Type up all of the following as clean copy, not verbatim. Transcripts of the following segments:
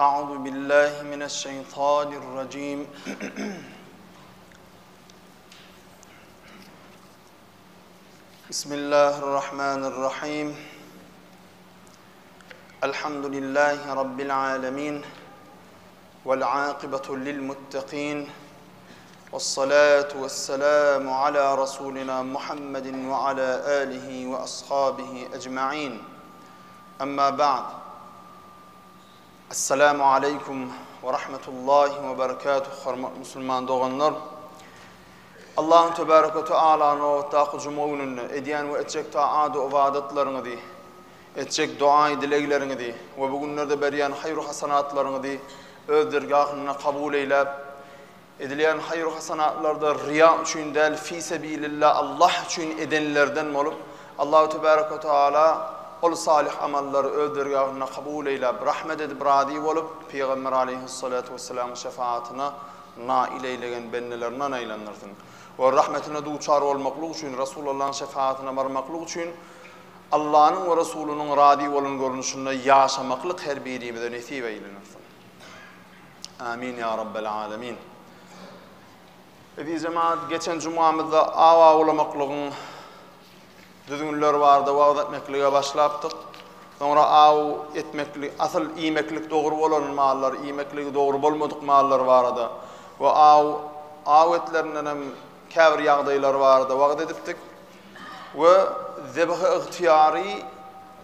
أعوذ بالله من الشيطان الرجيم بسم الله الرحمن الرحيم الحمد لله رب العالمين والعاقبة للمتقين والصلاة والسلام على رسولنا محمد وعلى آله وأصحابه أجمعين أما بعد Assalamu aleykum ve rahmetullahi ve berekatuhu hormat musulman doğanlar. Allah'ın tebarek ve teala'nın o taqı cumavununu ediyen ve etcek taa'dı o vaadetlerini di, etcek duayı dileklerini di ve bugünlerde beriyen hayru hasanatlarını di öz dergahına kabul eylep, edilen hayru hasanatlarda riya üçün değil, fi sebilillah Allah üçün edenlerden olup Allah-u tebarek ve teala ol salih amalları öz dergahına kabul eylep, rahmet edip radi olup Peygamber aleyhissalatu vesselam şefaatine nail eylegen bennelerinden eylenirsin. Ve rahmetine duçar olmaklık için, Resulullah'ın şefaatine varmaklık için Allah'ın ve Resulünün radi olun görünüşünde yaşamaklık her birimize nesip eylenirsin. Amin ya Rabbel alemin. Biz cemaat geçen cumamızda ava olamaklığın düzgünler vardı, vaad etmekliğe başlaptık. Sonra av etmeklik, asıl iyimeklik doğru olan mallar, iyimeklik doğru olmadık mallar vardı. Ve av etlerinden hem kavr yağdaylar vardı, vaad ediptik. Ve zebh-i ihtiyari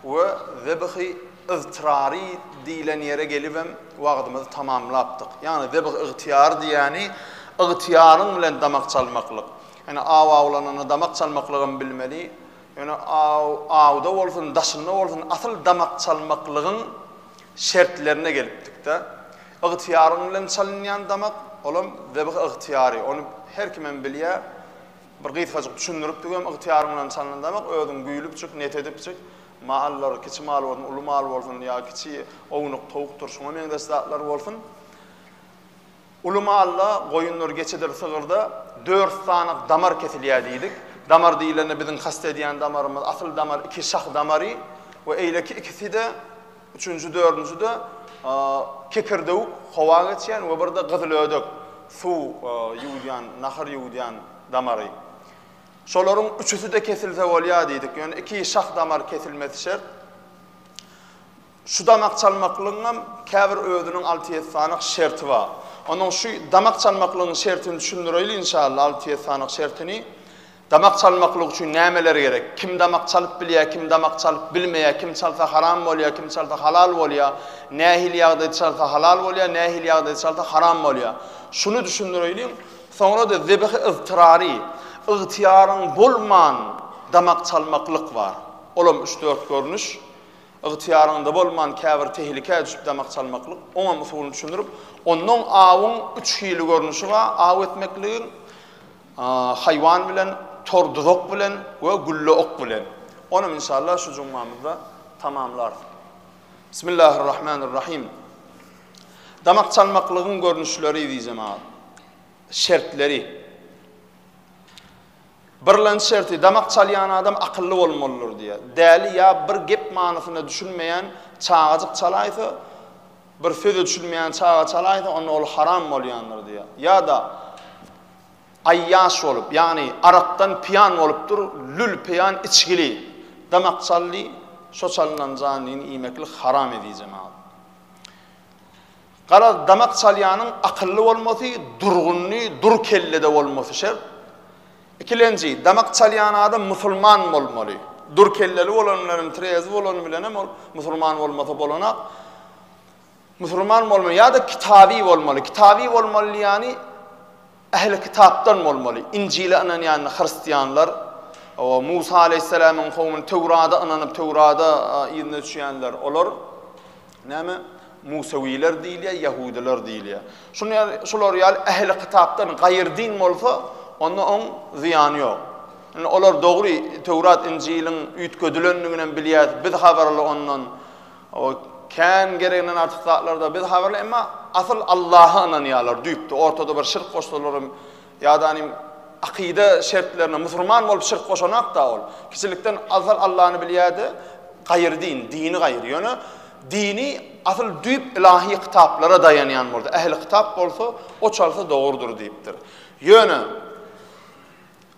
ve zebh-i iztirari diyilen yere gelip hem vaadımızı tamamlaptık. Yani zebh-i ihtiyar diyeni, ihtiyarın bilen damak çalmaklık. Yani av avlananı damak çalmaklığın bilmeli. Yani avda olsun, daşında olsun, asıl damak çalmaklığın şertlerine geliptik de. İhtiyarın bilen çalınyan damak, oğlum zebh-i ihtiyari. Onu her kimen biliyor. Bir gıyfacık düşünürüp düğüm, ihtiyarın bilen çalınan damak, ödün güyülüp çık, net edip çık. Maallar, kiçi mal olsun, ulu mal olsun, ya kiçi oğunuk, tavuktur, şuna mendestatlar olsun. Ulu malla, koyunlar geçedir sığırda, 4 tane damar kesiliyor deydik. Damar deyilene bizim kastediyen damarımız, asıl damar 2 şah damarı ve eyleki ikisi de, 3. 4. de kekirdevuk, hova geçen ve burada kızıl ödük, su yudiyan, nahır yudiyan damarı. Şoların 3'üsü de kesilse olya deydik. Yani 2 şah damar kesilmesi şart. Şu damak çalmaklığın kavr ödünün 6-7 sanık şerti var. Onun şu damak çalmaklığın şertini düşündürüyle inşallah 6-7 sanık şertini. Damak çalmaklık için nemeler gerek? Kim damak çalıp biliyor, kim damak çalıp bilmeye, kim çalsa haram oluyor, kim çalsa halal oluyor, nehil yağda çalsa halal oluyor, nehil yağda çalsa haram oluyor. Şunu düşündürüyle, sonra da zebh-i iztirari, ihtiyarın bulman damak çalmaklık var. Oğlum 3-4 görünüş, ihtiyarın da bulman kavr tehlike düşüp damak çalmaklık, ona musulunu düşündürüp, onun avun 3 hili görünüşü var, av etmekliğin, hayvan bilen, torduzok bilen ve güllü ok bilen. Onu inşallah şu cumamızda tamamlar. Bismillahirrahmanirrahim. Damak çalmaklığın görünüşleri diyeceğim abi. Şertleri. Birlen şerti, damak çalyan adam akıllı olmalıdır diye. Değerli ya bir gep manasını düşünmeyen çağacık çalaydı, bir sözü düşünmeyen çağa çalaydı, onun ol haram oluyanlar diye. Ya da ayyaş olup, yani araktan piyan olupdur, lül piyan içgili, damak çallı, şu çalınan canlığını iymeklik haram edeceğim abi. Kala damak çalyanın akıllı olması, durgunluğu, dur kellede olması şart. İkilenci, damak çalyan adam musulman olmalı. Dur kelleli olanların, trezvi olan bilene musulman olması bolanak. Musulman olmalı ya da kitabi olmalı. Kitabi olmalı yani ehl-i kitaptan olmalı. İncil'e inanan Hristiyanlar, Musa aleyhisselamın kavmin Tevrat'a inanıp Tevrat'a izne düşenler olur. Näme? Museviler değil ya, Yahudiler değil ya. Şular yani ehl-i kitaptan gayr din olsa, onun ziyanı yok. Yani onlar doğru Tevrat, İncil'in üytködülönlüğünden biliyat, biz haberli ondan, kan gereğinden artık zatlarda biz haberli ama asıl Allah'a inanıyorlar deyipti. Ortada bir şirk koştular ya da hani akide şertlerine Müslüman olup şirk koşanak da ol. Kişilikten asıl Allah'ını biliyordu, gayr din, dini gayr. Yani dini asıl düyüp ilahi kitaplara dayanyan bolsa, ehli kitap bolsa, o çalsa doğrudur deyipdir. Yönü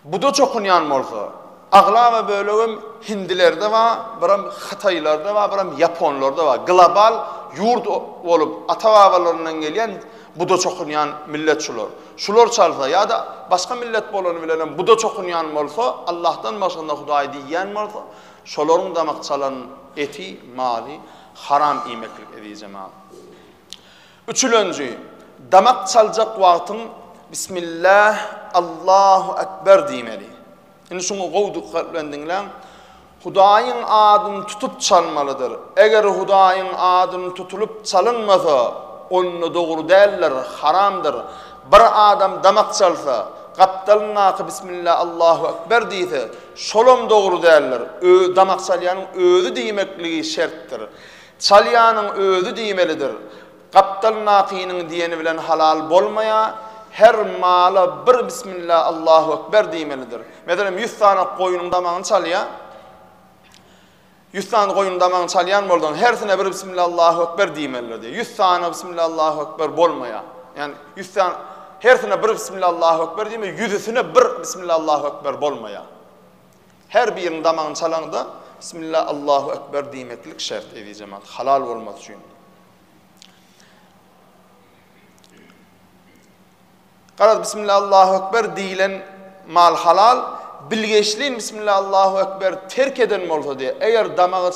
bu da çokunyan bolsa, agla ve bölüğüm Hindilerde var, biram Xitaylarda var, biram Japonlarda var. Global yurt olup ata-babalarından gelen bu da çokunyan milletçiler. Şular çalsa ya da başka millet bolany bilen bu da çokunyan bolsa, Allah'tan başında Hudaý diýen bolsa, şolaryň damak çalan eti, mali haram yemeklik edeceğim abi. Üçüncü, damak çalacak wagtyň Bismillah, Allahu Ekber diýmeli. Indi şunu gowduk kalplendiňler. Hudaýyň adyny tutup çalmalydyr. Eger Hudaýyň adyny tutulup çalınmasa, onu dogry däller, haramdyr. Bir adam damak çalsa, gapdalyna Bismillah, Allahu Ekber diýse, şolom dogry däller. Damak çalýanyň özü diýmekligi şertdir. Çalýanyň özü diýmelidir. Gapdalynyň diýeni bilen halal bolmaýa, her mala bir Bismillah, Allahu Ekber diýmelidir. Meselem 100 tane goýunyň damagyny çalýa, 100 tane goýunyň damagyny çalýan boldan hersine bir Bismillah, Allahu Ekber diýmelidir. 100 tane Bismillah, Allahu Ekber bolmaýa. Yani 100 tane hersine bir Bismillah, Allahu Ekber diýme, 100'üsine bir Bismillah, Allahu Ekber bolmaýa. Her biriniň damagyny çalanda Bismillah, Allahu Ekber diýmeklik şert edýjem. Halal bolmak üçin. Qarad Bismillah, Allahu Ekber diýilen mal halal, bilgeçliğin Bismillah, Allahu Ekber terk eden bolsa diye. Eger damagy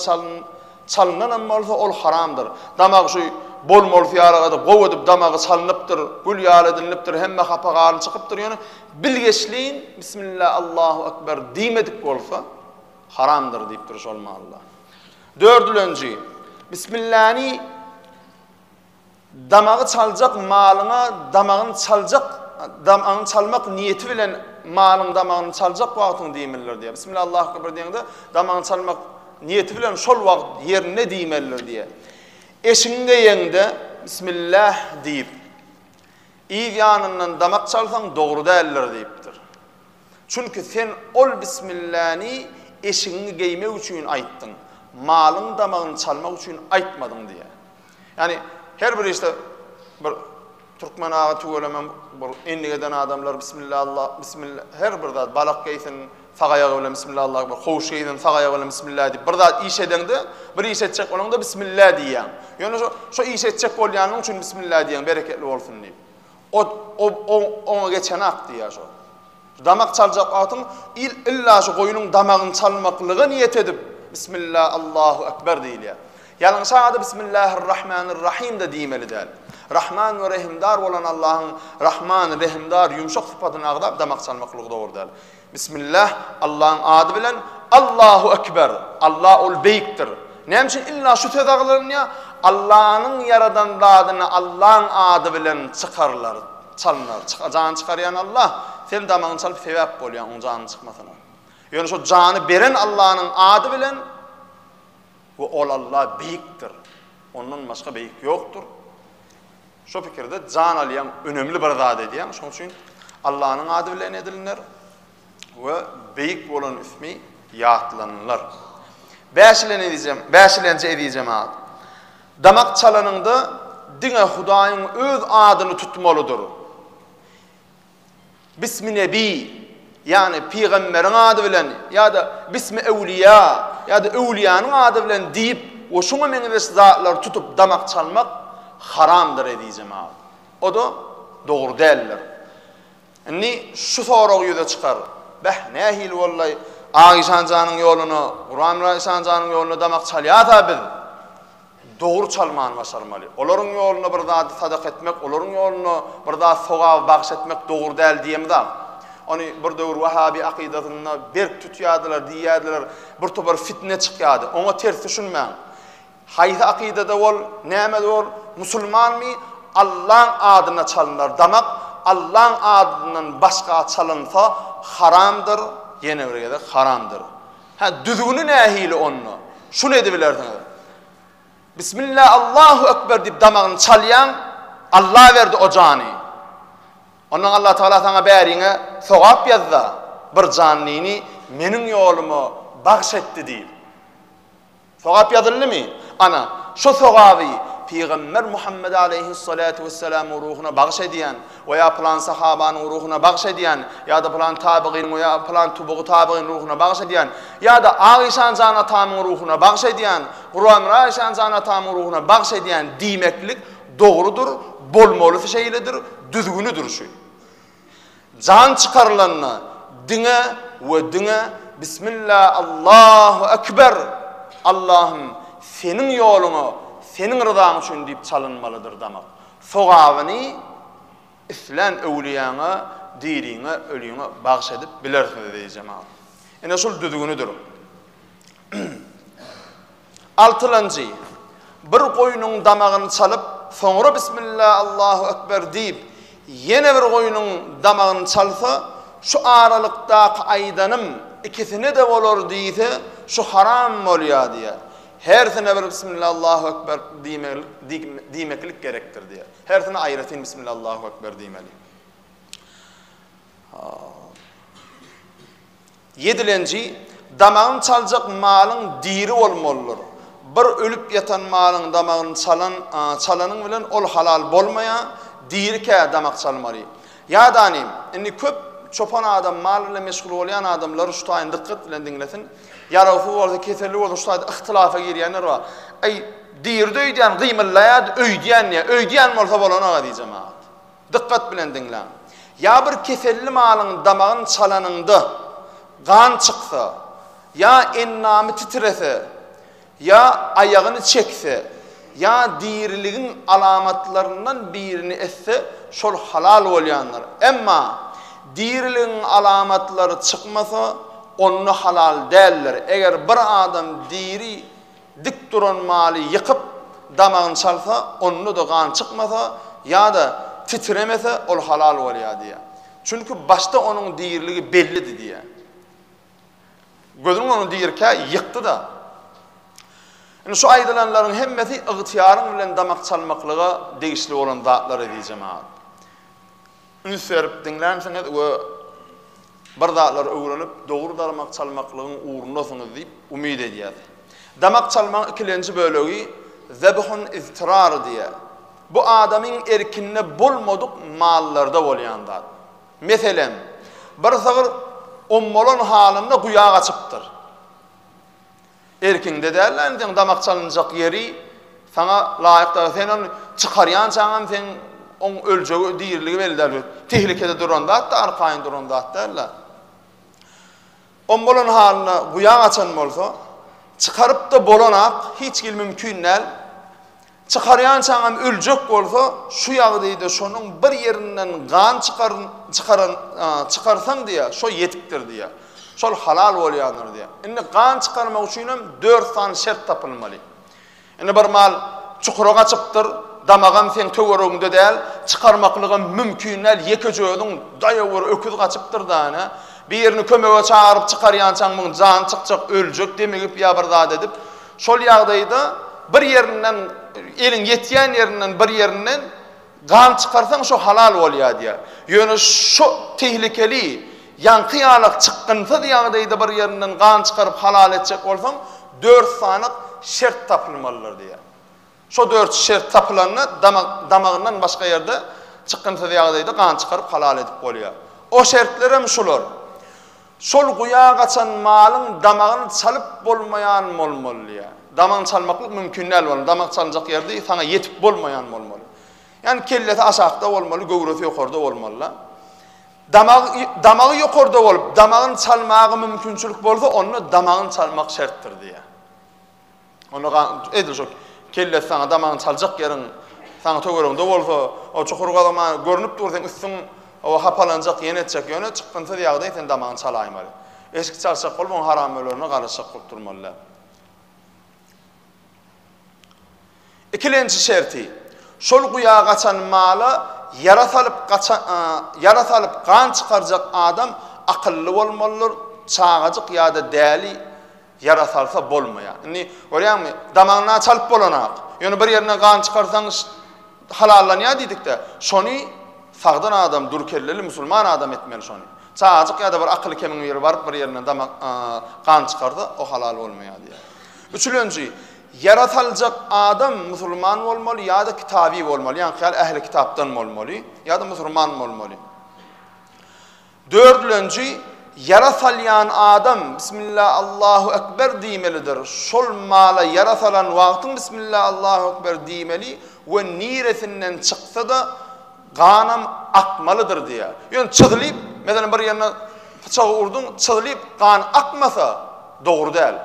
çalınan bolsa ol haramdır. Damak şu bol bolsa ýaragada gow edip damagy çalynypdyr, gül ýar edilipdir, hemme hapagaly çykypdyr. Ýöne bilgeçliğin Bismillah, Allahu Ekber diýmedik bolsa haramdır diýipdir şol malla. Dördüncü, Bismillah'ni damagy çaljak malyna damagyny çalmak niyeti bilen malyň damagyny çaljak wagtyň diýmeliler diýe. Bismillah, Allahu Ekber diýende damagyny çalmak niyeti bilen şol wagt ýerine diýmeliler diýe. Eşiňe ýeňde Bismillah diýip iň ýanyndan damak çalsaň dogry däldir diýipdir. Çünki sen ol Bismillah'ni eşiňi geýmek üçin aýtdyň. Malyň damagyny çalmak üçin aýtmadyň diýe. Yani her bir işte bir Türkmen ağa tügelemem bir enligeden adamlar Bismillah, Allah, Bismillah her bir zat balak geysin fagayagy bilen Bismillah, Allah, bir hoş geysin fagayagy bilen Bismillah diýip bir zat iş edende bir iş etjek bolanda Bismillah diýen. Ýöne şu iş etjek bolýanyň üçin Bismillah diýen bereketli bolsun diýip. Ona geçen ak diýär şo. Damak çaljak wagtyň illa şu goýunyň damagyny çalmaklygy niyet edip Bismillah, Allahu Ekber diýilýär. Yalnız adı Bismillahirrahmanirrahim de diýmeli däl. Rahman ve Rahimdar bolan Allah'ın Rahman, Rahimdar yumşak sıfatyny agdap damak çalmaklygy dogry däl. Bismillah, Allah'ın adı bilen Allahu Ekber. Allah ol beýikdir. Näme üçin illa şu tedaglaryny Allah'ın yaradan zadyny Allah'ın adı bilen çykarlar, çalynar. Jan çykaryan Allah, sen damagyny çalyp sebäp bolýan o janyň çykmasyna. Ýöne şu jany beren Allah'ın adı bilen bu ol Allah beýikdir. Ondan başga beýik ýokdur. Şu pikirde can alýan önemli bir zat edýän. Şoň üçin Allah'ın ady bilen edilinler we beýik bolan ismi ýatlanlar. Beşilençe edýjem ad. Damak çalanynda diňe Hudaýyň öz adyny tutmalydyr. Bismi Nebi, yani peýgamberiň ady bilen ýa-da bismi Ewliya ýa-da ewliyanyň ady bilen diýip o şoňa meňes zatlar tutup damak çalmak haramdır edýjem abi. O da dogry däldir. Indi şu sorag ýüze çykar. Nähil wallahi Aýşan janyň ýoluny, Guram Aýşan janyň ýoluny damak çalýar biz. Dogry çalmany başarmaly. Olaryň ýoluny bir zat sadak etmek, olaryň ýoluny bir zat sogab bagş etmek dogry däl diýemdi. Onu bir döwür Wahabi aqidatyna berk tutýardylar, diýýärdiler, bir tobar fitne çykýardy. Oňa ters düşünmäň. Haýsy aqidada bol, näme bol, musulmanmy Allah'ın adyna çalynar. Damak Allah'ın adynyň başga çalynsa haramdır, ýene birgede haramdır. Ha düzgünü nähili onu. Şunu edi bilerdiňiz. Bismillah, Allahu Ekber diýip damagyny çalýan Allah berdi o jany. Ondan Allah Teala sana bäriňe sowap ýazda. Bir janyny meniň ýolumy bagş etdi diýip. Sogap yazıldı mı? Ana, şu sogabi Peygamber Muhammed aleyhissalatu vesselam ruhuna bağış ediyen veya plan sahabanın ruhuna bağış ediyen ya da plan tabi'in veya plan tubuğu tabi'in ruhuna bağış ediyen ya da Aişan zanatamın ruhuna bağış ediyen Kur'an Aişan zanatamın ruhuna bağış ediyen demeklik doğrudur, bolmalı şeyledir, düzgünüdür şu. Can çıkarılanına dine ve dine Bismillah Allahu Ekber Allah'ım senin yolunu senin rızan için deyip çalınmalıdır demek. Sogabını islen evliyana, dirine, ölüyene bağış edip bilersiniz diyeceğim abi. Yine şul düzgünüdür. Altıncı, bir koyunun damağını çalıp sonra Bismillah Allahu Ekber deyip yine bir koyunun damağını çalsa şu aralıktaki aydanım ikisini de olur deyse şu haram oluyor diye. Her sene bir Bismillah Allahu Ekber demeklik gerektir diye. Her sene ayrıtın Bismillah Allahu Ekber demeli. Yedilenci, damağın çalacak malın diri olmalıdır. Bir ölüp yatan malın damağını çalanın bilen ol halal bolmaya dirike damak çalmalı. Ya da anim, inni köp çopan adam, mal ile meşgul olayan adamlar şu tayin dikkat bilen dinlesin. Yarafı orada keserli orada şu tayin ihtilafa giryenler var. Ay dirde öydüyen, gıymıllayad öydüyen ya, öydüyen olsa bolana diyeceğim ha. Dikkat bilen dinlen. Ya bir keserli malın damağın çalanında kan çıksa, ya ennamı titrese, ya ayağını çekse, ya diriliğin alamatlarından birini etse, şol halal olayanlar. Ama diriliğin alamatları çıkmasa, onu halal değiller. Eğer bir adam diri dik duran mali yıkıp damağını çalsa, onu da kan çıkmasa, ya da titremese, ol halal oluyor diye. Çünkü başta onun diriliği bellidir diye. Gözünün onu dirke yıktı da. Yani şu aydılanların hemmeti ıhtiyarın bilen damak çalmaklığa değişli olan zatları diyeceğim abi. Üns verip dinlerseniz ve bir zatları öğrenip doğru damak çalmaklığın uğrundasınız deyip umid ediyor. Damak çalmanın ikilenci bölüğü zebhun iztirar diye. Bu adamın erkinine bulmadık mallarda olayanlar. Mesela bir sağır ommalon halinde kuyağa açıptır. Erkinde derler, damak çalınacak yeri sana layıkta, sen onu çıkaryan çağın, sen onun öleceği diriliği belirler. Tehlikede duranda hatta, arkayın duranda hatta derler. Ommalon halinde kuyağa açan olsa, çıkarıp da bolanak, hiç gel mümkün değil. Çıkaryan çağın ölecek olsa, şu yağdaydı, şunun bir yerinden kan çıkarsan diye, şu yetiktir diye. Şol halal olayanlar diye. Indi kan çıkarmak için 4 tane şart tapılmalı. Indi bir mal çukura çıktır, damağın sen töwerüňde değil, çıkarmaklığı mümkün değil. Yekejoyun dayawır öküz kaçıptır da ana. Bir yerini kömege çağırıp çıkaryan çağın can çıkacak, ölecek demegip ya bir zat edip şol ýagdaýda bir yerinden elin yetýän yerinden bir yerinden kan çıkarsan şu halal bolýar diye. Ýöne şu tehlikeli yankıyalık çıkkınsa diyağdaydı bir yerinden kan çıkarıp halal edecek olsam 4 tane şert tapılmalıdır diye. Şu 4 şert tapılanını damağından başka yerde çıkkınsa diyağdaydı kan çıkarıp halal edip oluyor. O şertlerim şular. Şol kuyağa kaçan malın damağını çalıp bolmayan olmalı ya. Damağını çalmaklık mümkün değil. Damak çalacak yerde sana yetip bolmayan olmalı. Yani kelleti aşağıda olmalı, göğreti yukarıda olmalı. Damağı yukarıda olup, damağın çalmağı mümkünçülük bolsa, onu damağın çalmak şerttir diye. Onu edir şu, kellet sana damağın çalacak yerin, sana töwerüňde bolsa, o çukurga dama görünüp dursan, üstün o hapalanacak, yen etcek yöne, çıkkınsa diyağda sen damağın çalaýmaly. Eski çalacak olup, on haram ölerine karışacak olup durmalı. İkilenci şerti, şol kuyağa kaçan malı, yarasalıp kan çıkaracak adam akıllı olmalıdır, çağacık ya da değerli yarasalsa bolmaya. Yani oraya mı? Damağına çalıp bolanak. Yani bir yerine kan çıkarsanız halallanıyor dedik de, şonu sağdan adam, durkelleli Müslüman adam etmeli şonu. Çağacık ya da bir akıllı kemin yeri var, bir yerine kan çıkardı, o halal olmaya diye. Üçüncü, yaratalacak adam Müslüman olmalı ya da kitabi olmalı. Yani ehli kitaptan olmalı ya da Müslüman olmalı. Dördüncü, yaratalyan adam Bismillah Allahu Ekber diýmelidir. Şol mala yaratalan wagtyň Bismillah Allahu Ekber diýmeli we niretinden çyksa da ganam akmalıdır diýe. Ýöne çygylyp, meselem bir ýerine bıçak urduň, çygylyp gan akmasa dogry däl.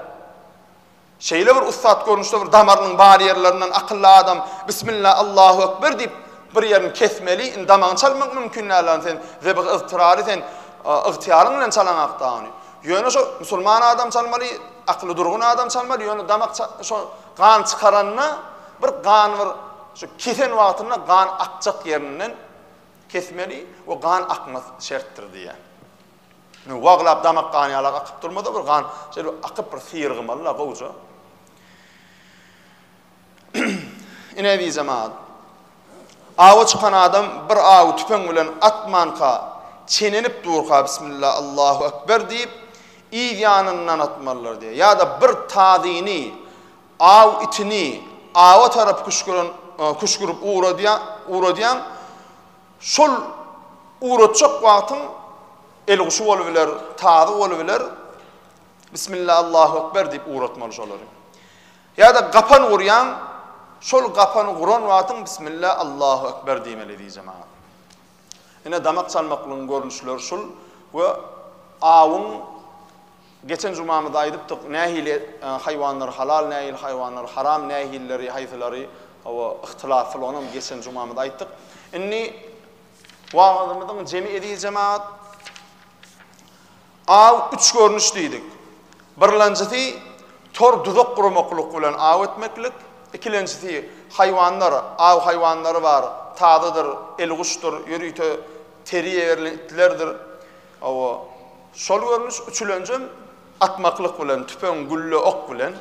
Şeýle bir ustad görnüşde bir damarynyň bar ýerlerinden akylly adam Bismillah Allahu Ekber diýip bir ýerini kesmeli, damagyny çalmak mümkin nälen sen we bir ıhtırary sen ihtiyaryň bilen çalan akdany. Ýöne şo musulman adam çalmaly, akly durgun adam çalmaly, ýöne damak şo gan çykaranyna bir gan bir şo kesen wagtyna gan akjak ýerinden kesmeli, o gan akmas şertdir diýe. Waglap damak gany alak akyp durmada bir gan şeýle akyp bir syrgymaly gowja. Ine bir zaman awa çykan adam bir aw tüpeň bilen atmanka çenenip durka Bismillah Allahu Ekber diýip iň ýanyndan atmalylar diýe. Ya da bir tadini aw itini awa tarap kuşkurup uğradyan şol uğratjak wagtyň elguşy bolbiler, tazy bolbiler Bismillah Allahu Ekber diýip uğratmaly şolary. Ya da gapan guryan şol gapany guran wagtyň Bismillah Allahu Ekber diýmeli diýjem. Ine damak çalmaklyň görnüşleri şol we awyň geçen jumamyda aýdypdyk, nähili haýwanlar halal, nähili haýwanlar haram, nähilleri, haýsylary o ihtilafly onuň geçen jumamyda aýtdyk. Inni wagtymyzyň jemi edýän jemaat aw üç görnüş diýdik. Birlenjisi tor duzak gurmaklyk bilen aw etmeklik, ikilenjisi haýwanlar, aw haýwanlary bar, tazydyr, elguşdur, ýürüýte teriýerli itlerdir. Awa şol görnüş üçülenjem atmaklyk bilen, tüpeň gülle ok bilen.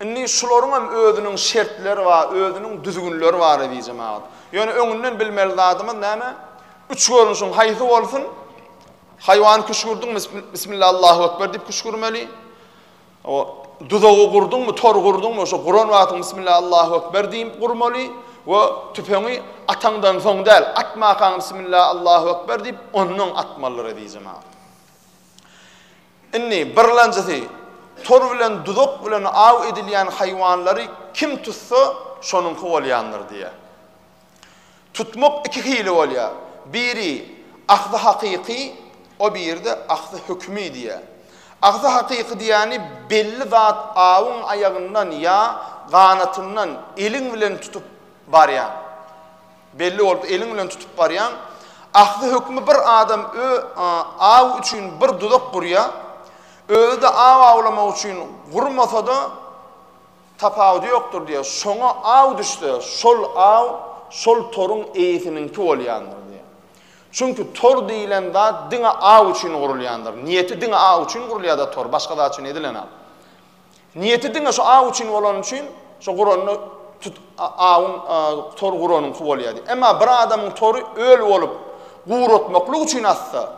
Inni şolaryň hem özüniň şertleri bar, özüniň düzgünleri bar diýjem. Ýöne öňünden bilmeli zadymy näme? Üç görnüşiň haýsy bolsun? Haýwan kuşgurdyň Bismillah Allahu Ekber diýip kuşgurmaly. O duzagy gurdyňmy, tor gurdyňmy, şo Guran wagtyň Bismillah Allahu Ekber diýip gurmaly we tüpeňi ataňdan soň däl, atmakan Bismillah Allahu Ekber diýip onuň atmalary diýjem. Inni birlenjisi tor bilen duzak bilen aw edilýän haýwanlary kim tutsa şonuňky bolýandyr diýe. Tutmak iki hili bolýar. Biri ahzy hakyky, o birde ahzy hükmi diye. Ahzy hakyky diýeni belli zat awyň ayagyndan ya ganatyndan eliň bilen tutup barýan. Belli bolup eliň bilen tutup barýan. Ahzy hükmi bir adam aw üçin bir duzak gurýar. Özde aw awlamak üçin gurmasa da tapawdy ýokdur diye. Şoňa aw düşdi. Şol aw şol toruň eýesininki bolýandyr. Çünkü tor diýilen zat diňe aw üçin gurulýandyr. Niyeti diňe aw üçin gurulýar da tor, başga zat üçin edilen al. Niyeti diňe şo aw üçin bolan üçin şo guranyny awyň tor guranyň bolýar. Emma bir adamyň tory öl bolup guratmaklyk üçin atsa,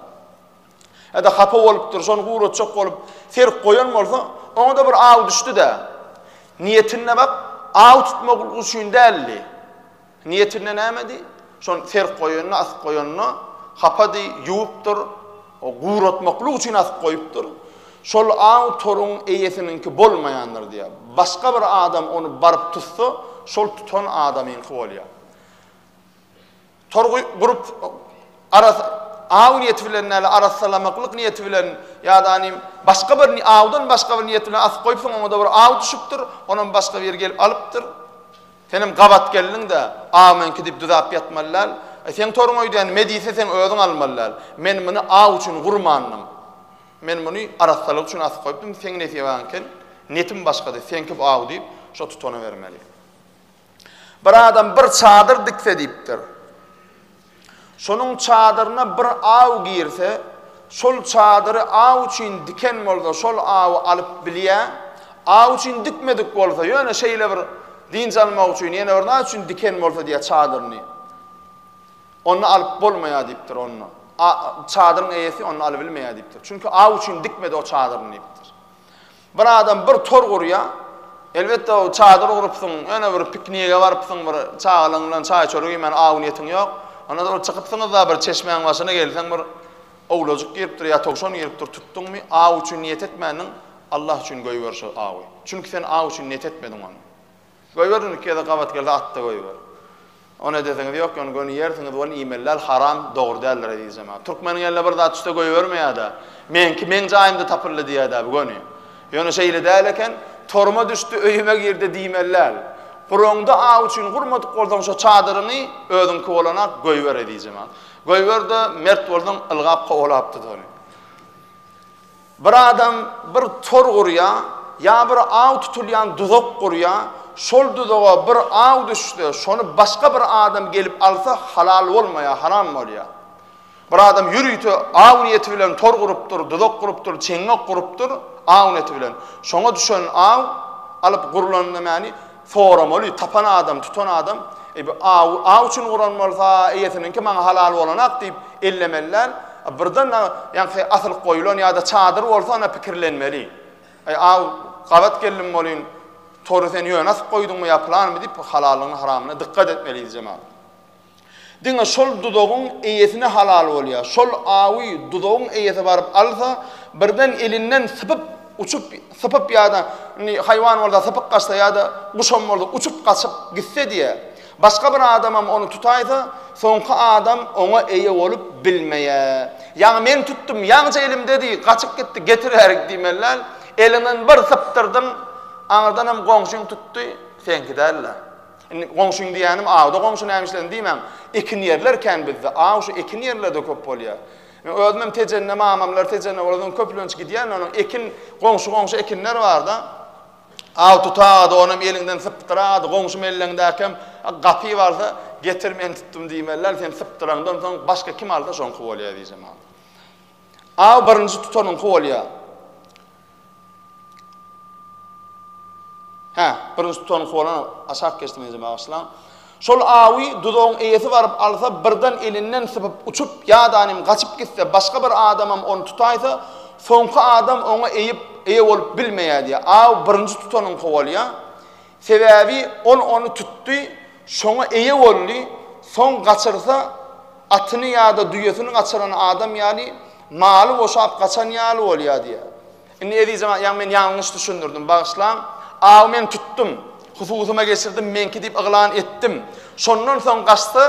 ya da hapa bolupdyr, şonu guratjak bolup ferq goýan bolsa, onda bir aw düşdi-de. Niyetine bak, aw tutmaklyk üçin dälli. Niyetine nämedi? Şon ferq goýanyny, asyp goýanyny hapady ýuwupdyr, o guratmaklyk üçin asyp goýupdyr. Şol aw toruň eýesininki bolmaýandyr diýe. Başga bir adam onu baryp tutsa, şol tutan adamyňky bolýar. Tor gurup aw niyeti bilen araslamaklyk niyeti bilen ýa-da başga bir awdan başga bir niyeti bilen asyp goýupsyň, onda bir aw düşüpdir, onuň başga bir ýerge gelip alypdyr. Senem gabat geldiň de amenki dip duzap ýatmalylar. Sen toruň öýdän medise sen özüň almalylar. Men muny aw üçin gurmanyň. Men muny araslalyk üçin asyp goýupdym. Sen näse banken netim başga da sen kip aw diýip şo tutana bermeli. Bir adam bir çadyr dikse diýipdir. Şonuň çadyryna bir aw girse, şol çadyry aw üçin diken bolsa, şol awy alyp bilýär. Aw üçin dikmedik bolsa, ýöne şeýle bir din çalmak üçin, ýene bir näçe üçin diken bolsa diýe çadyryny. Onu alyp bolmaýar diýipdir onu. Çadyryň eýesi onu alyp bilmeýär diýipdir. Çünki aw üçin dikmedi o çadyryny diýipdir. Bir adam bir tor gurya, elbette o çadır gurupsyň, öne bir pikniğe barypsyň, bir çağlaňlan çay çorugy men aw niýetin ýok. Ona da çykypsyňyz da bir çeşmeň başyna gelseň bir owlajuk giripdir ya togşan giripdir tutduňmy aw üçin niýet etmäniň Allah üçin goýberşi awy. Çünki sen aw üçin niýet etmediň onu. Goýberdiň kede gabat gelde atda goýber. Ona deseňiz ýok, onu göni ýersiňiz wal imeller haram dogry däldir diýsem. Türkmeniň ýelde bir zat üstde goýbermeýär-de. Menki men jaýymda tapyrly diýär-de bu göni. Ýöne şeýle däleken torma düştü öýüme girdi diýmeller. Guroňda aw üçin gurmadyk boldan şo çadyryny özüňki bolanak goýber diýsem. Goýberde mert boldan ylgap gowlapdy dony. Bir adam bir tor gurya, ya bir aw tutulýan duzak gurya, şol duzaga bir aw düşdi, şonu başga bir adam gelip alsa halal bolmaýar, haram bolýar. Bir adam ýürüýti, aw niýeti bilen tor gurupdyr, duzak gurupdyr, çeňmek gurupdyr, aw niýeti bilen. Şoňa düşen aw alyp gurulanyna mani forum oluyor, tapan adam, tutan adam, aw üçin guran bolsa, eýetininki maňa halal bolanak diýip ellemeller. Birden ýa-ni asyl goýulan ýa-da çadyr bolsa ona pikirlenmeli. Aw gabat geldim bolýan, tory sen ýöne asyp goýduňmy ýa planmy diýip halalyny haramyna dikkat etmeliyiz jemaat. Diňe şol dudagyň eýesine halal bolýar. Şol awy dudagyň eýese baryp alsa, birden elinden sıpıp ýa-da haýwan bolsa sıpyp gaçsa ýa-da guşam bolsa uçup gaçyp gitse diýe. Başga bir adamam onu tutaýsa, soňky adam oňa eýe bolup bilmeýär. Ýa-ni men tutdum, ýa-ni elimde diýip gaçyp gitdi, getirerik diýmeller. Elinden bir sıptyrdım, aňardan hem goňşuň tutdy, senki däller. Goňşuň diýänim awda goňşuň nämişlen diýmem. Ekin ýerlerken bizde aw şu ekin ýerlerde köp bolýar. Men özüm tejenne mamamlar tejenne bolan köplünç gidýän, onuň ekin goňşu ekinler bar da. Aw tutady, onuň elinden sıptyrady, goňşum ellerindäkem gapy barsa getirmen tutdum diýmeller, sen sıptyrandan soň başga kim alsa şoňky bolýar diýsem. Aw birinji tutanyň bolýar. Birinji tutanyň bolan aşak geçdiňizmi başlan. Şol awy dudagyň eýesi baryp alsa, birden elinden sıpyp uçup ýa-da gaçyp gitse, başga bir adamam onu tutaýsa, soňky adam oňa eýe bolup bilmeýär diýe. Aw birinji tutanyň bolýar. Sebäbi onu tutdy, şoňa eýe boldy, soň gaçyrsa atyny ýa-da düýesini gaçyran adam ýani maly boşap gaçan ýaly bolýar diýe. Indi ediýsem, ýa men ýalňyş düşündirdim, bagyşlan. Aw men tutdum. Hususuma geçirdim, menki diýip yglan etdim. Şondan soň gaçdy,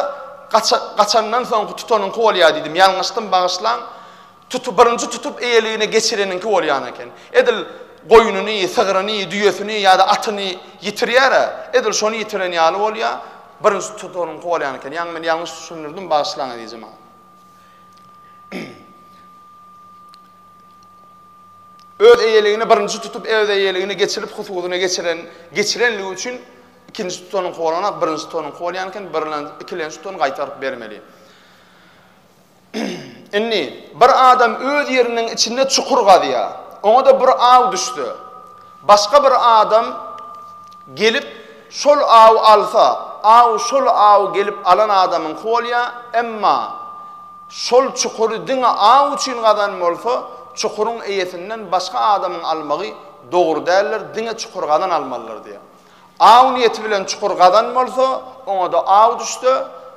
gaçandan soň tutanyň bolýar diýdim. Ýalňyşdym, bagyşlan. Birinji tutup eýeligine geçireninki bolýan eken. Edil goýunyny, sygyryny, düýesini ýa-da atyny ýitirýär. Edil şonu ýitiren ýaly bolýar. Birinji tutanyň bolýan eken. Ýa-ni men ýalňyş düşündirdim, bagyşlan diýjem. Öz eýeligini birinji tutup öz eýeligini geçirip hususyna geçirenligi üçin ikinji tutanyň bolana birinji tutanyň bolýan eken, ikilenji tutan gaýtaryp bermeli. Inni bir adam öz ýeriniň içinde çukur gadýar. Oňa da bir aw düşdi. Başga bir adam gelip şol aw alsa, şol aw gelip alan adamyň bolýar, emma şol çukury diňe aw üçin gadan bolsa, çukurun eýesinden başga adamyň almagy dogry däldir, diňe çukur gadan almalylar diýe. Aw niýeti bilen çukur gadan bolsa, oňa da aw düşdi,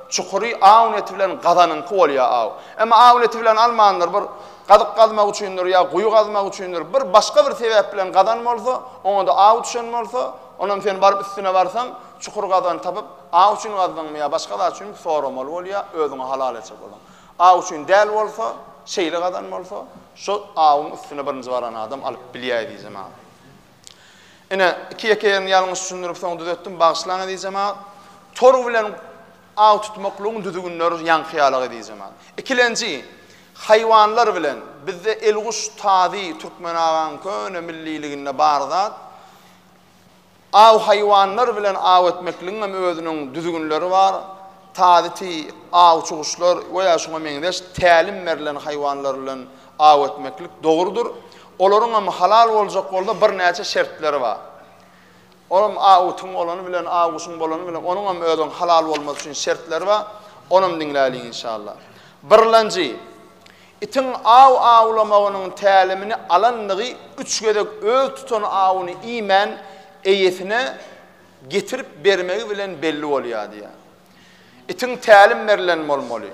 çukuri aw niýeti bilen gadanyň bolýar aw. Emma aw niýeti bilen almandyr, bir gadyk gazmak üçindir ýa guýu gazmak üçindir, bir başga bir sebäp bilen gadan bolsa, oňa da aw düşen bolsa, onam sen baryp üstüne barsaň, çukur gadan tapyp, aw üçin gadanmy ýa başga üçin soramaly bolýar, özüňe halal etjek bolan. Aw üçin däl bolsa, şeýle gadan bolsa, şu awyň üstüne birinji baran adam alyp bilýär diýsem. Ene iki ýekeň ýalňyş düşündirip soň düzeltdim, bagyşlaň diýsem. Tor bilen aw tutmaklygyň düzgünleri ýankyýalygy diýsem. Ikilenji haýwanlar bilen bizde elguş tazy türkmen agan köne milliligine barzat. Aw haýwanlar bilen aw etmekligiň özüniň düzgünleri bar. Tazy aw çuguşlar we ýa-şoňa meňdeş tälim berilen haýwanlar bilen aw etmeklik dogrudur. Olaryň hem halal boljak bolsa bir näçe şertleri bar. Olam awtun bolany bilen awgusun bolany bilen onuň hem özüň halal bolmasy üçin şertleri bar. Onuň dinläli inşallah. Birlenji itin av avlamağının təlimini alanlığı üç gedek öz tutan avını iman eyetine getirip bermegi bilen belli oluyor diye. İtin təlim verilen olmalı.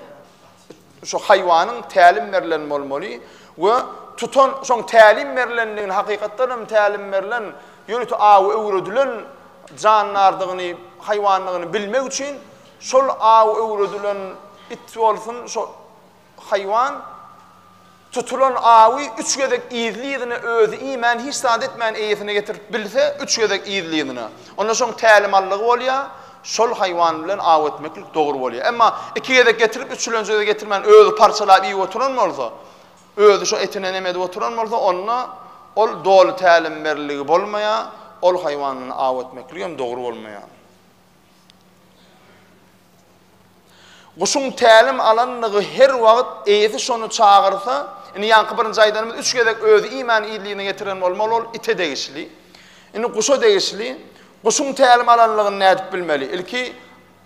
Şu hayvanın təlim verilen olmalı ve tutan son təlim verilenliğin hakikattanım təlim verilen yönütü avı öğredilen canlardığını, hayvanlığını bilmek için sol avı öğredilen it olsun, so hayvan tutulan avı üç gedek iyiliğini özü iman hisset etmeyen eyetine getirip bilse üç gedek iyiliğini. Ondan sonra təlim allığı oluyor. Sol hayvan bilen av etmeklik doğru oluyor. Ama iki gedek getirip üçüncü de getirmen özü parçalayıp iyi oturan mı olsa? Özü şu etine nemedi oturan mı olsa? Onunla ol doğru təlim veriligi bolmaya, ol hayvanın av etmekliği doğru olmaya. Kuşun təlim alanlığı her vakit eyeti şonu çağırsa, yani yankı birinci aydanımız üç gedek özü iman iyiliğine getiren olmalı ol, ite değişli. Yani kuşa değişli. Kuşun təlim alanlığını ne edip bilmeli? İlki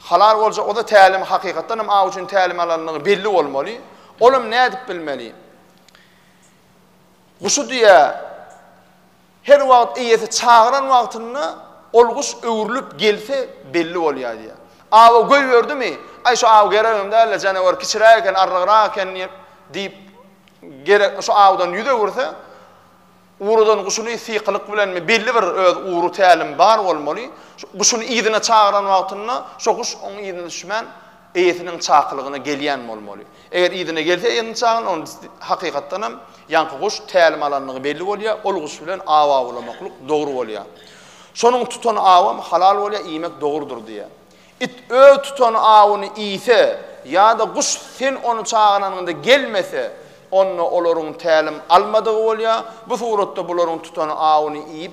halal olacak, o da təlim hakikatten ama av için təlim alanlığı belli olmalı. Oğlum ne edip bilmeli? Kuşu diye her vakit eyeti çağıran vaktinde ol kuş öğürülüp gelse belli oluyor diye. Avı göy verdi mi? Ay şu av gereğim derle canavar kiçirerken, arrağırken deyip şu avdan yüde vursa uğrudan kuşunu siqılık bilen mi belli bir uğru təlim var olmalı. Kuşunu iyidine çağıran vaktinde şu kuş onun iyidine düşmen eyetinin çağılığına geliyen olmalı. Eğer iyidine gelse eyetini çağıran onun hakikatten hem yankı kuş təlim alanlığı belli oluyor. Ol kuş bilen av avlamaklık doğru oluyor. Sonun tutan avam halal oluyor, iyimek doğrudur diye. İt ö tutan avını iyse ya da kuş sen onu çağıranında gelmese onunla olorun təlim almadığı oluyor. Bu surette bulorun tutan avını iyip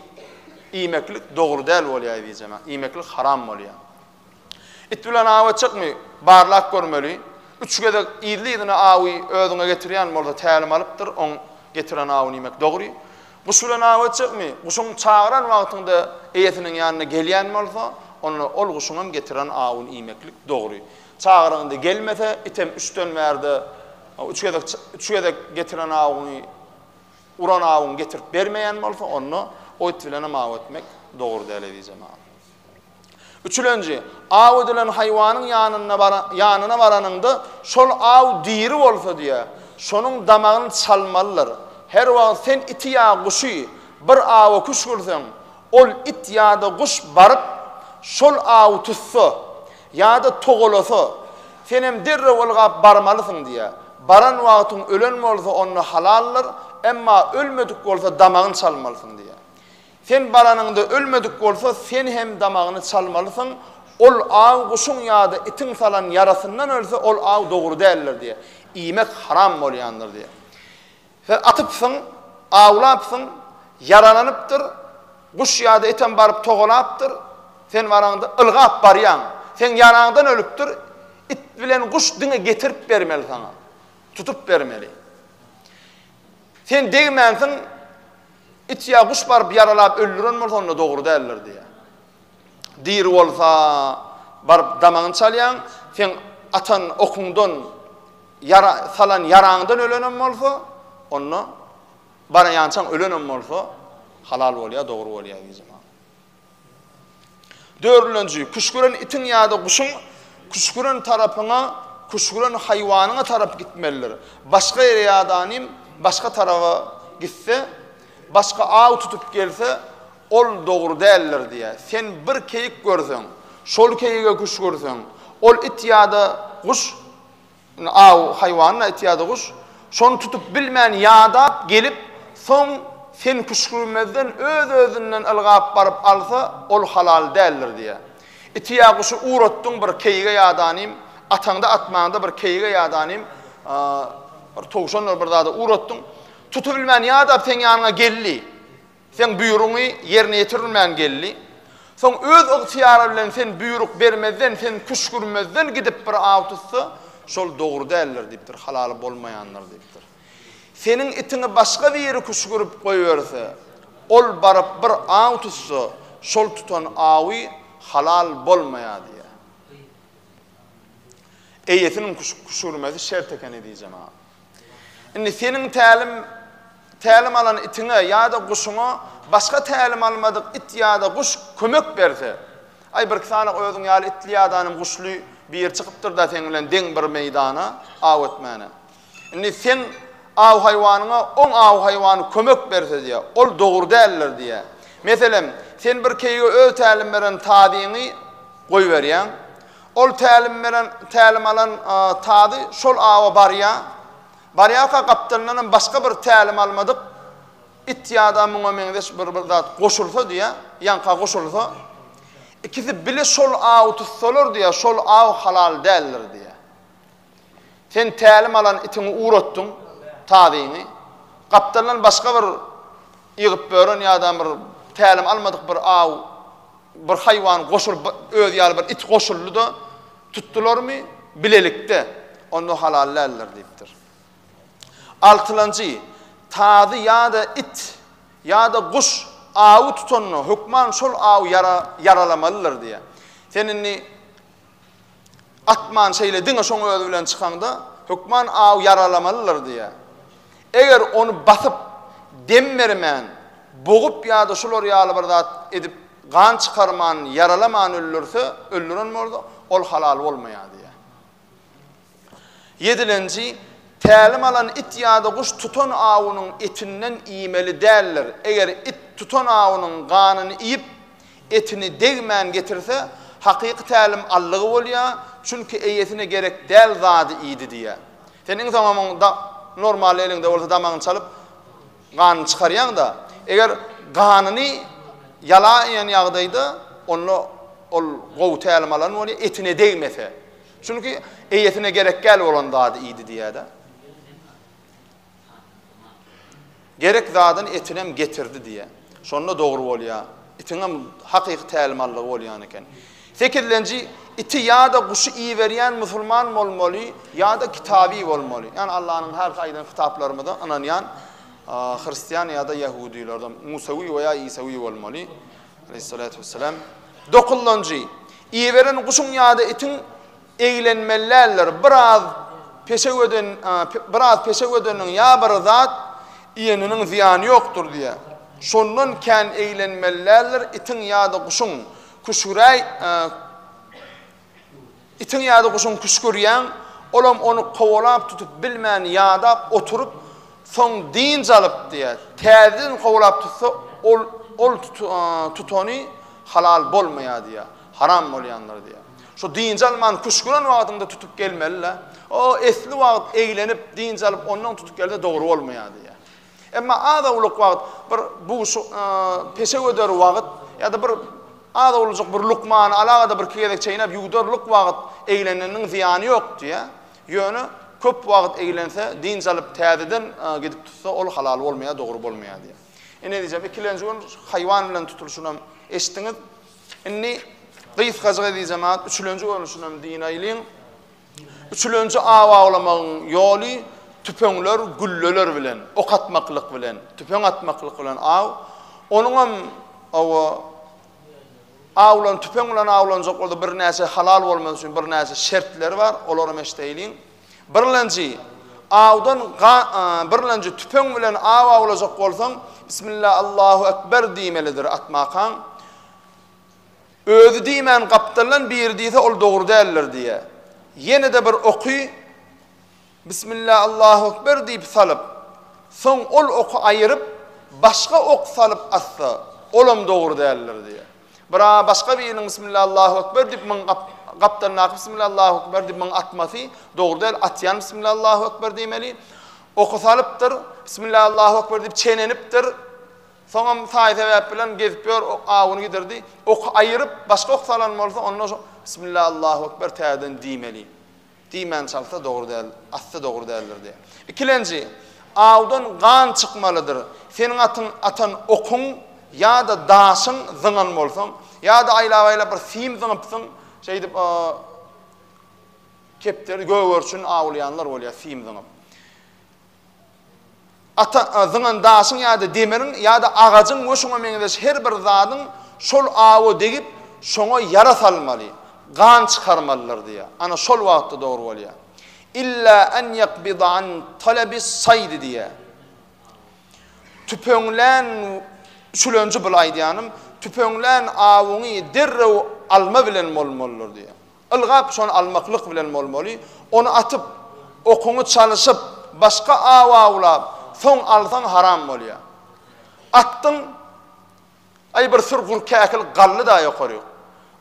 iymeklik doğru değil oluyor diyeceğim. İymeklik haram oluyor. İt bilen avı çıkmı barlak görmeli. Üç gedek iyiliğine avı özüne getiriyen mi orada təlim alıptır. On getiren avını iymek doğru. Kuş bilen avı çıkmı kuşun çağıran vaktinde eyetinin yanına geliyen mi olsa onu ol kuşunum getiren avını iymeklik doğru. Çağırında gelmese item üstten verdi. Üç gedek getiren avını uran avını getirip vermeyen mi olsa onu o itvilene av etmek doğru değil diyeceğim. Üçüncü, av edilen hayvanın yanına varanında sol av diri olsa diye sonun damağını çalmalılar. Her vakit sen iti ya kuşu bir avı kuş kursan ol it ya da kuş barıp sol av tutsa ya da toğulasa sen hem derre olga barmalısın diye. Baran vakitin ölen mi olsa onu halallar ama ölmedik olsa damağını çalmalısın diye. Sen baranında ölmedik olsa sen hem damağını çalmalısın. Ol av kuşun ya da itin salan yarasından ölse ol av doğru değiller diye. İymek haram oluyandır diye. Sen atıpsın, avlapsın, yaralanıptır. Kuş ya da iten barıp toğulaptır. Sen varanda ılgap barayan. Sen yanağından ölüptür. İt bilen kuş dine getirip vermeli sana. Tutup vermeli. Sen değmensin, it ya kuş barıp yaralap öldüren mi olsa onu doğru değiller diye. Diri olsa barıp damağını çalayan, sen atan okundan salan yarağından ölenem mi olsa onu bana yançan ölenem mi olsa halal oluyor, doğru oluyor diyeceğim. Dördüncü, kuşkuran itin ya da kuşun kuşkuran tarafına, kuşkuran hayvanına taraf gitmeliler. Başka yere ya da başka tarafa gitse, başka av tutup gelse, ol doğru değiller diye. Sen bir keyik görsen, sol keyiğe kuş görsen, ol it ya da kuş, av hayvanına it ya da kuş, şonu tutup bilmeyen yağda gelip, son sen kuşkurmezden öz-özünden ılgap barıp alsa, ol halal değiller diye. İti ya kuşu uğrattın bir keyiğe yağdanayım, atanda atmağında bir keyiğe yağdanayım, toğuşanlar bir daha da uğrattın, tutubilmeyen yağda sen yanına gelli, sen buyruğunu yerine yetirilmeyen gelli, son öz ihtiyarı bilen sen buyruk vermezden, sen kuşkurmezden gidip bir av tutsa, şol doğru değiller deyiptir, halal bolmayanlar deyiptir. Senin itini başka bir yeri kuşkurup koyuyorsa, ol barıp bir av tutsa, şol tutan avı halal bolmaya diye. Eyetinin kuşkurmesi şert ekeni diyeceğim ha. Indi senin tälim alan itine ýa-da guşuňa başga tälim almadyk it ýa-da guş kömek berse, ay bir sanaň özüň ýaly itli ýa-da guşly bir yer çykypdyr da sen bilen deň bir meýdana aw etmäne. Indi sen aw haýwanyňa on aw haýwany kömek berse diýe, ol dogry däldir diýe. Meselen, sen bir keýge öz tälim beren tadyňy goý berýän, ol tälim alan tady şol awa barýa. Barýaka gapdylanan başga bir tälim almadyk it ýa-da muňa meňdeş bir zat goşulsa diýe, ýanka goşulsa, ikisi bile şol aw tutsalar diýe, şol aw halal däldir diýe. Sen tälim alan itiňi uratdyň, tadyňy, gapdylanan başga bir ýygyp beren ýa-da bir tälim almadyk bir aw, bir haýwan goşul öz ýaly bir it goşuldy da tutdularmy bilelikde, onu halal däldir diýipdir. Altıncı, tadı ya da it ya da kuş ağı tutanını hükman şol ağı yaralamalıdır diye. Seninni atman şeyle dine şoň özü bilen çykanda hükman ağı yaralamalıdır diye. Eger onu basıp dem bermän, boğup ya da şolar ýaly bir zat edip gan çykarman, yaralaman öldürse, öldüren orada ol halal bolmaýar diye. Yedilenci, tälim alan it ýa-da guş tutan awunyň etinden iýmeli däldir. Eger it tutan awunyň ganyny iýip etini degmän getirse, hakyky tälim allygy bolýar, çünki eýetine gerek däl zady iýdi diýe. Senin tamamyňda normal elinde bolsa damagyny çalyp ganyny çykarýan da, eger ganyny yalaýan ýagdaýda onu ol gowy tälim alan bolýar, etine degmese. Çünki eýetine gerek gel bolan zady iýdi diýe-de. Gerek zadyn etinem getirdi diye. Şonda dogry bolýar. Itiňem hakyky tälimallygy bolýan eken. 8-nji, iti ýa-da guşy iý berýän musulman bolmaly, ýa-da kitabi bolmaly. Yani Allahyň her gaýdan kitaplarymyzda ananýan Hristiýan ýa-da Yahudilerden Musawi veya İsawi bolmaly. Aleyhissalatu vesselam. 9-nji, iý beren guşuň ýa-da itin eýlenmellerler. Biraz peşegödeniň ýa bir zat iýeniniň ziýany ýokdur diye. Şondan kän eýlenmellerler itin ýa-da guşuň kuşguray itin ýa-da guşuň kuşgurýan, olam onu kowalap tutup bilmän ýa-da oturup soň din jalyp diye. Täzin kowalap tutsa ol tutany halal bolmaýar diye. Haram bolýanlar diye. Şu din jalman kuşguran wagtynda tutup gelmeliler. O esli wagt eýlenip din jalyp ondan tutup gelse dogry bolmaýar diye. Emma ada uluk wagt bir bu peşe öder wagt ya da bir ada uluk bir lukman alagada bir kiyedek çeynep ýugdurluk wagt eýleneniň ziýany ýok diye. Ýöne köp wagt eýlense din jalyp täzeden gidip tutsa ol halal bolmaýar, dogry bolmaýar diye. Ene diýjem ikilenji gün haýwan bilen tutulşunam eşdiňiz. Inni Qyys gazgady jemaat üçlenji görüşünüm dinaýlyň. Üçlenji awa ulamagyň ýoly tüpeňler, güllöler bilen, ok atmaklyk bilen, tüpeň atmaklyk bilen aw. Onuňam awa awlan tüpeň bilen awlanjak bolsa bir näse halal bolmagy üçin bir näse şertleri bar, olary meşdeýliň. Birlenji awdan birlenji tüpeň bilen aw awlajak bolsaň bismillah Allahu ekber diýmelidir atmakan. Özü diýmän gapdylan bir diýse ol dogry däldir diye. Ýene de bir oky bismillah Allahu ekber diýip salyp, soň ol oky aýyryp başga ok salyp atsa, olam dogry däldir diye. Bira başga biriniň bismillah Allahu ekber diýip men gapdylan bismillah Allahu ekber diýip men atmasy dogry däl. Atýan bismillah Allahu ekber diýmeli. Oky salypdyr, bismillah Allahu ekber diýip çenenipdir. Soňam saý sebäp bilen gezip ýör awyny gidirdi. Ok aýyryp başga ok salan bolsa ondan bismillah Allahu ekber täden diýmeli. Diýmän çalsa dogry däl, atsa dogry däldir diye. Ikilenji, awdan gan çykmalydyr. Seniň atan okuň ýa-da daşyň zyňan bolsaň, ýa-da aýlap bir sim zyňypsyň, şeýdip kepter göwörçün awlayanlar bolýar sim zyňyp. Ata zyňan daşyň ýa-da demirin ýa-da agaçyň goşuňa meňdeş her bir zadyň şol awy degip şoňa yara salmaly, gan çykarmalylar diye. Ana şol wagtda dogry bolýar. illa en yakbida an talabis sayd diye. Tüpönglen şulöncü bulaydı yanım. Tüpönglen avuňy derrew alma bilen molmollar diye. Ilgap şonu almaklyk bilen molmoli. Onu atıp okuňy çalışyp başga awawlap soň alsaň haram bolýar. Attyň ay bir sür gurkakil gally da ýokary.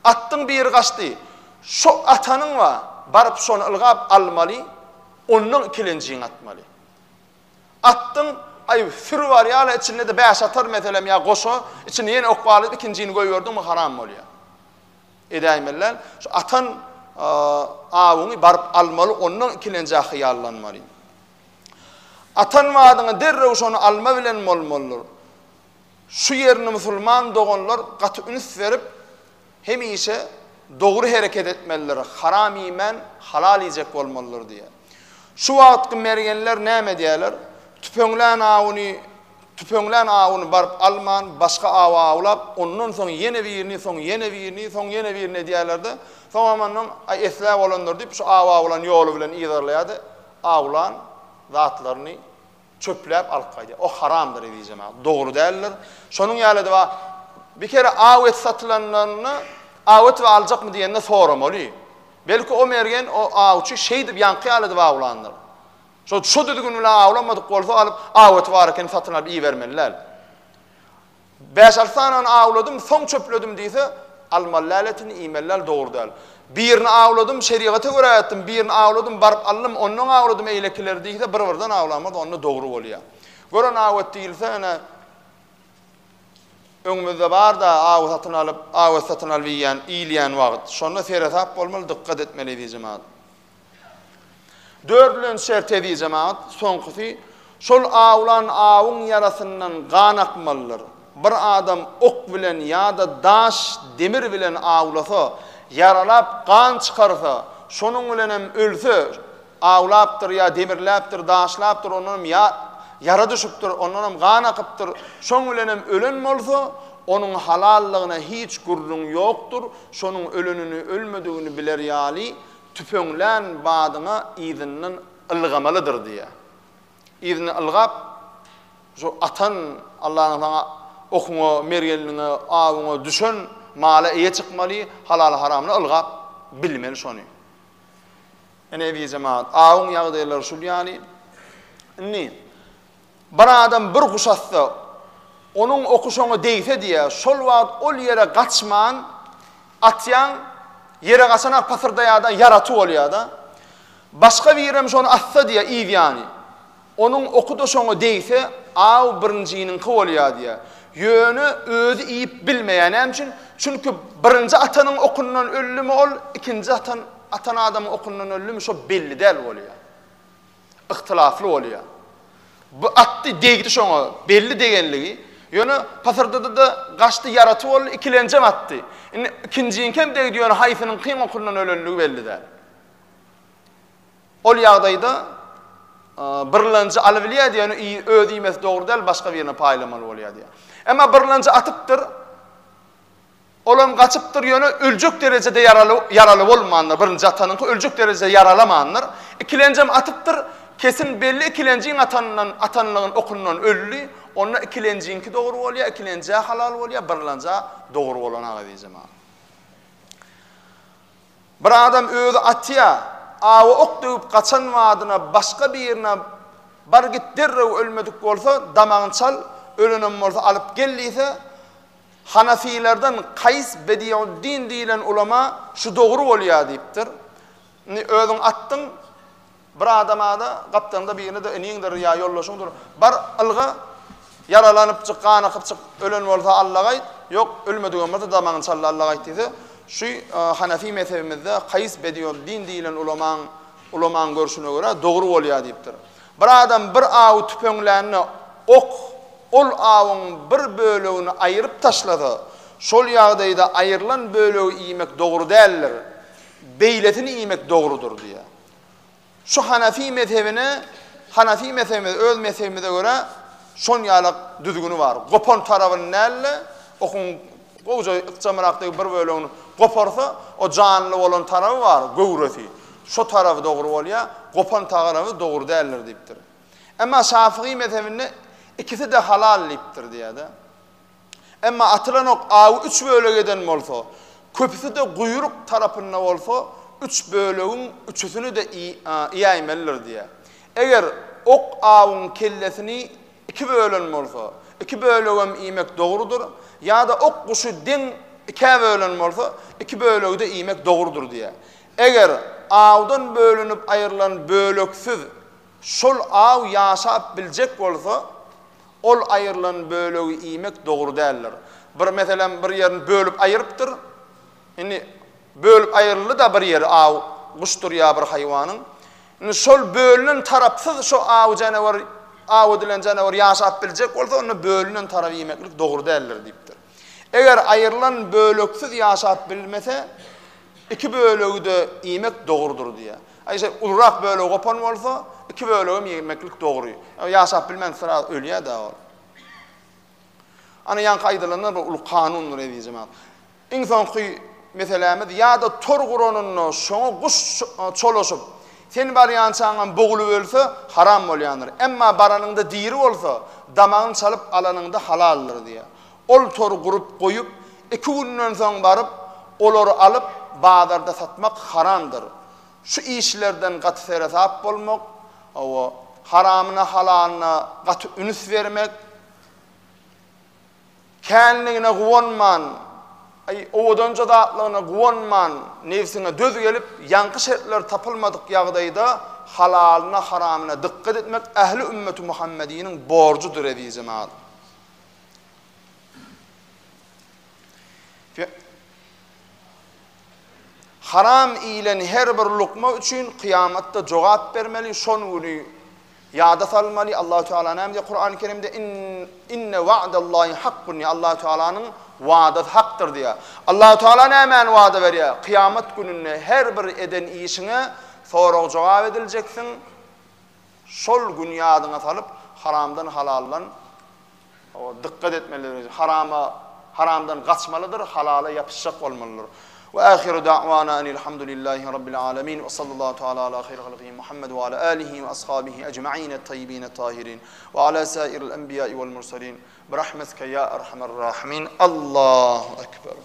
Attyň bir gaçdy. Şu atanyň wa barıp şonu ilgap almaly, onuň ikilenjiň atmaly. Attyň ay sür var ýa içinde de 5 atar meselem ya goşo, içine ýene okbaly ikinjini goýýardyň mı haram bolýar. Edäýmeler, şu atan awyny barıp almaly, onuň ikilenji hyýallanmaly. Atan wadyny derrew şonu alma bilen molmollar. Şu ýerini musulman doganlar gaty üns berip hemişe dogry hereket etmeliler. Haram iman, halal ýejek bolmalylar diye. Şu wagtky mergenler näme diýerler? Tüpönglen awyny barıp alman, başga awa awlap, ondan soň ýene birini, soň ýene birini, soň ýene birini diýerlerdi. Soňamanyň esläp bolanlar diýip şu awa awlan ýoly bilen ýerlerdi. Awlan zatlaryny çöpläp alyp gaýdy. O haramdyr diýjem. Dogry däldir. Şonuň ýalydy wa bir kere awet satylanlaryny awet we aljakmy diýende soramaly. Belki o mergen o awçy şey diýip ýanky ýalydy we awlandyr. Şu düzgün bilen awlamadyk bolsa alyp awet barken satyn alyp iýermeliler. 5 alsanan awladym, soň çöpledim diýse almallaletini iýmeller dogry däl. Birini awladym, şeriata görä etdim, birini awladym, barıp alym, onuň awladym eýlekiler diýse bir-birden awlamady, onu dogry bolýar. Gören awet diýilse ene öňümizde bar da awet satyn alyp ýan, iýleýän wagt. Şonu serhesap bolmaly, dikkat etmeli diýjem. Dördüncü şert ediği cemaat, soňkysy, şol awlan awyň yarasyndan gan akmalydyr. Bir adam ok bilen ýa-da daş, demir bilen awlasa, yaralap gan çykarsa, şonuň bilen hem ölse, awlapdyr ýa demirläpdir, daşlapdyr, onuň yara düşüpdir, onuň hem gan akypdyr, şoň bilen hem ölen bolsa, onuň halallygyna hiç gurrun ýokdur, şonuň ölenini, ölmedigini biler ýaly. Tüpönglen badyna izinden ılgamalıdır diye. İzini ılgap, şu atan Allah'ın sana okuňa, mergenliňe, awyňa düşen mala eýe çykmaly, halal haramny ılgap bilmeli şonu. Ene bir cemaat, awyň ýagdaýlary şul ýaly. Bir adam bir guşatsa, onuň okuşaňa deýse diye, şol wagt ol ýere gaçman, atýan yere gaçana pasyrda ýa-da yaraty bolýar da. Başga bir ýerem şonu atsa diýe iýýany. Onuň okuda şoňa deýse, aw birinjiniň bolýar diýe. Ýöni özü iýip bilmeýän üçin, çünki birinji atanyň okundan öllümi ol, ikinji atan adamyň okundan öllümi şo belli däl bolýar. Ihtilafly bolýar. Bu atdy deýdi şoňa belli degenligi. Ýöne pasyrda da gaçdy yaraty bol, ikilenjem atdy. İkinjiň kim deýdi ýöne haýsynyň kyn okundan ölenligi belli däl. Ol ýagdaýda birlenji albilýär diýeni özi iýmes dogry däl, başga birine paýlamaly bolýar diýär. Emma birlenji atypdyr, olam gaçypdyr ýöne öljek derejede yaraly bolmandyr. Birinji atanyňky öljek derejede yaralamandyr. Ikilenjem atypdyr, kesin belli ikilenjiň atanlygyň okundan ölli. Onda ikilenjiňki dogry bolýar, ikilenji halal bolýar, birlenji dogry bolanagy diýjem. Bir adam özü atýar, awy ok döwüp gaçan wadyna başga bir ýerine bar git derrew ölmedik bolsa, damagyny çal, ölenem bolsa alyp gelýse, Hanafilerden Kays Bediüddin diýilen ulama şu dogry bolýar diýipdir. Özüň atdyň bir adama da gaptanda birine de eniňdir ýa ýollaşyňdyr. Bar alga yaralanyp çykkan, akyp çyk, ölen bolsa Allaha aýt, ýok ölmedigen bolsa damagyny çal Allaha aýt diýse, şu Hanafi mezhebimizde Kays Bediüddin diýilen ulamaň görüşine görä dogry bolýar diýipdir. Bir adam bir aw tüpöngläni ok ol awyň bir bölegini aýryp taşlady. Şol ýagdaýda aýrylan bölegi iýmek dogry däldir. Beýletini iýmek dogrudur diýär. Şu Hanafi mezhebine öz mezhebimize göre şon ýalak düzgünü bar. Gopon tarabyny näle okun goja ykçamrakdaky bir bölegini goparsa o janly bolan taraby bar, göwreti. şu tarafı doğru bolýa, gopan tarafy doğru däldir diýipdir. Emma Şafii mezhebinde ikisi de halal diýipdir diýär. Emma atılan ok awy 3 bölege eden bolsa, köpüsü de guyruk tarapynda bolsa, 3 bölegin 3'üsünü de iýaýmelidir diýär. Eger ok awyň kellesini 2 bölen bolsa, 2 bölegem iýmek dogrudur, ýa-da ok guşy den 2 bölen bolsa, 2 bölegi de iýmek dogrudur diýär. Eger awdan bölünip aýrylan böleksiz şol aw ýaşap biljek bolsa, ol aýrylan bölegi iýmek dogru däldir. Bir meselem bir ýerini bölüp aýrypdyr. Indi bölüp aýryldy da bir ýeri aw guşdur ýa bir haýwanyň. Indi şol bölünen tarapsyz şo aw janawer aw edilen janawer ýaşap biljek bolsa, onu bölünen tarapy iýmeklik dogru däldir diýipdir. Eger aýrylan böleksiz ýaşap bilmese, 2 bölegi de iýmek dogrudur diýär. Aýşe ulrak bölegi gopan bolsa, 2 bölegi iýmeklik dogru. Ýaşap bilmän sıra ölýär da ol. Ana ýan gaýdalarynda ul kanundur edýjemät. Iň soňky meselemiz ýa-da tor guranynda şoňa guş çolaşyp, sen barýançaňa bogulup ölse haram bolýandyr. Emma baranynda diýri bolsa, damagyny çalyp alanynda halaldyr diýär. Ol tor gurup goýup, 2 günden soň baryp, olary alyp bazarda satmak haramdyr. Şu işlerden gaty serasap bolmak, o haramyna halalyna gaty ünüs vermek, kendine guwanman, owadanca datlygyna guwanman, nefsine döz gelip ýanky şertler tapylmadyk ýagdaýda halalyna haramyna dikkat etmek ähli ümmeti Muhammediyiniň borjudur edýjemät. Haram ilen her bir lukma üçün kıyamatda cogap bermeli, şon günü ýada salmaly. Allah Teala näme diýär Kur'an-ı Kerimde inne wa'dallahi haqqun, Allah Teala'nın wa'dasy hakdyr diýär. Allah Teala näme wa'da berýär? Kıyamat gününe her bir eden işine sorag jogap ediljeksin. Şol gün ýadyňa salyp haramdan halallan o dikkat etmelidir. Haramdan gaçmalydyr, halala ýapyşjak bolmalydyr. وآخر دعوانا أن الحمد لله رب العالمين وصلى الله تعالى على خير خلقه محمد وعلى آله وأصحابه أجمعين الطيبين الطاهرين وعلى سائر الأنبياء والمرسلين برحمتك يا أرحم الراحمين. الله أكبر.